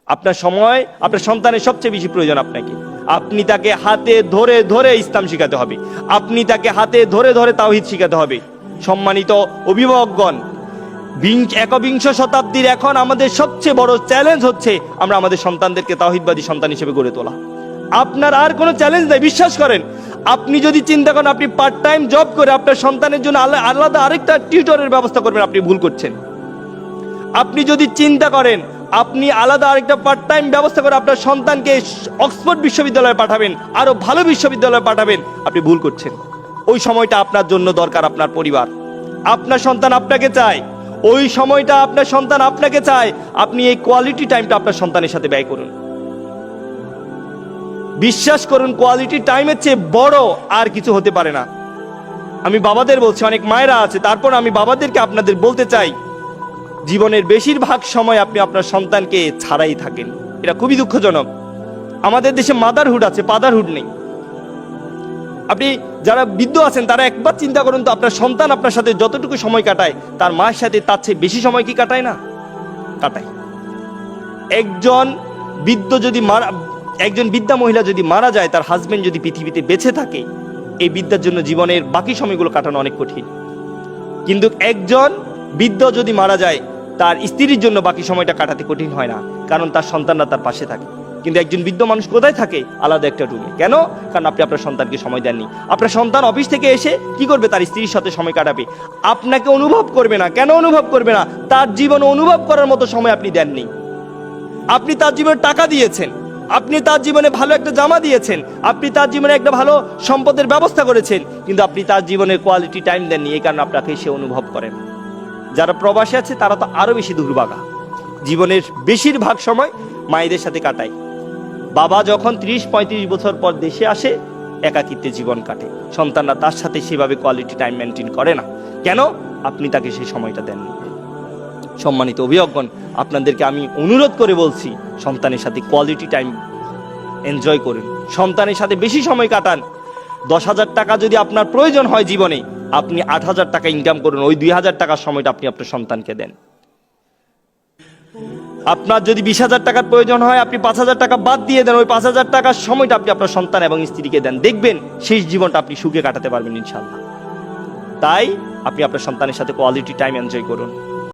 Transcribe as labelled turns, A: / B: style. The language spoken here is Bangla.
A: আপনার সময় আপনার সন্তানের সবচেয়ে বেশি প্রয়োজন আপনাকে। আপনি তাকে হাতে ধরে ধরে ইসলাম শিখাতে হবে, আপনি তাকে হাতে ধরে ধরে তাওহীদ শিখাতে হবে। সম্মানিত অভিভাবকগণ, একবিংশ শতাব্দীর এখন আমাদের সবচেয়ে বড় চ্যালেঞ্জ হচ্ছে আমরা আমাদের সন্তানদেরকে তাওহীদবাদী সন্তান হিসেবে গড়ে তোলা। আপনার আর কোনো চ্যালেঞ্জ নেই, বিশ্বাস করেন। আপনি যদি চিন্তা করেন আপনি পার্ট টাইম জব করে আপনার সন্তানের জন্য আলাদা আরেকটা টিউটরের ব্যবস্থা করবেন, আপনি ভুল করছেন। আপনি যদি চিন্তা করেন আপনি আলাদা আরেকটা পার্ট টাইম ব্যবস্থা করে আপনার সন্তানকে অক্সফোর্ড বিশ্ববিদ্যালয়ে পাঠাবেন, আরো ভালো বিশ্ববিদ্যালয়ে পাঠাবেন, আপনি ভুল করছেন। ওই সময়টা আপনার জন্য দরকার, আপনার পরিবার, আপনার সন্তান আপনাকে চায়, ওই সময়টা আপনার সন্তান আপনাকে চায়। আপনি এই কোয়ালিটি টাইমটা আপনার সন্তানের সাথে ব্যয় করুন। বিশ্বাস করুন, কোয়ালিটি টাইমের চেয়ে বড় আর কিছু হতে পারে না। আমি বাবাদের বলছি, অনেক মায়েরা আছে, তারপর আমি বাবাদেরকে আপনাদের বলতে চাই, জীবনের বেশিরভাগ সময় আপনি আপনার সন্তানকে ছাড়াই থাকেন। এটা খুবই দুঃখজনক। আমাদের দেশে মাদারহুড আছে, ফাদারহুড নেই। আপনি যারা বৃদ্ধ আছেন তারা একবার চিন্তা করুন তো, আপনার সন্তান আপনার সাথে যতটুকু সময় কাটায় তার মায়ের সাথে তার চেয়ে বেশি সময় কি কাটায় না? কাটায়। একজন বৃদ্ধা মহিলা যদি মারা যায়, তার হাজবেন্ড যদি পৃথিবীতে বেঁচে থাকে, এই বৃদ্ধার জন্য জীবনের বাকি সময়গুলো কাটানো অনেক কঠিন। কিন্তু একজন বৃদ্ধ যদি মারা যায়, তার স্ত্রীর জন্য বাকি সময়টা কাটাতে কঠিন হয় না, কারণ তার সন্তানরা তার পাশে থাকে। কিন্তু একজন বৃদ্ধ মানুষ কোথায় থাকে? আলাদা একটা রুমে। কেন? কারণ আপনি আপনার সন্তানকে সময় দেননি। আপনার সন্তান অফিস থেকে এসে কি করবে? তার স্ত্রীর সাথে সময় কাটাবে, আপনাকে অনুভব করবে না। কেন অনুভব করবে না? তার জীবন অনুভব করার মতো সময় আপনি দেননি। আপনি তার জীবনে টাকা দিয়েছেন, আপনি তার জীবনে ভালো একটা জামা দিয়েছেন, আপনি তার জীবনে একটা ভালো সম্পদের ব্যবস্থা করেছেন, কিন্তু আপনি তার জীবনের কোয়ালিটি টাইম দেননি। এই কারণে আপনাকে সে অনুভব করেন। যারা প্রবাসী আছে তারা তো আরো বেশি দুর্ভাগা, জীবনের বেশিরভাগ সময় মায়েদের সাথে কাটায়। বাবা যখন 30-35 বছর পর দেশে আসে, একাকিত্বে জীবন কাটে, সন্তানরা তার সাথে সেভাবে কোয়ালিটি টাইম মেনটেন করে না। কেন? আপনি তাকে সেই সময়টা দেননি। সম্মানিত অভিভাবকগণ, আপনাদেরকে আমি অনুরোধ করে বলছি, সন্তানের সাথে কোয়ালিটি টাইম এনজয় করুন, সন্তানের সাথে বেশি সময় কাটান। 10,000 টাকা যদি আপনার প্রয়োজন হয় জীবনে, আপনি 8,000 টাকা ইনকাম করুন, ওই 2,000 টাকার সময়টা আপনি আপনার সন্তানকে দেন। আপনার যদি 20,000 টাকার প্রয়োজন হয়, আপনি 5,000 টাকা বাদ দিয়ে দেন, ওই 5,000 টাকার সময়টা আপনি আপনার সন্তান এবং স্ত্রীকে দেন। দেখবেন শেষ জীবনটা আপনি সুখে কাটাতে পারবেন ইনশাআল্লাহ। তাই আপনি আপনার সন্তানের সাথে কোয়ালিটি টাইম এনজয় করুন।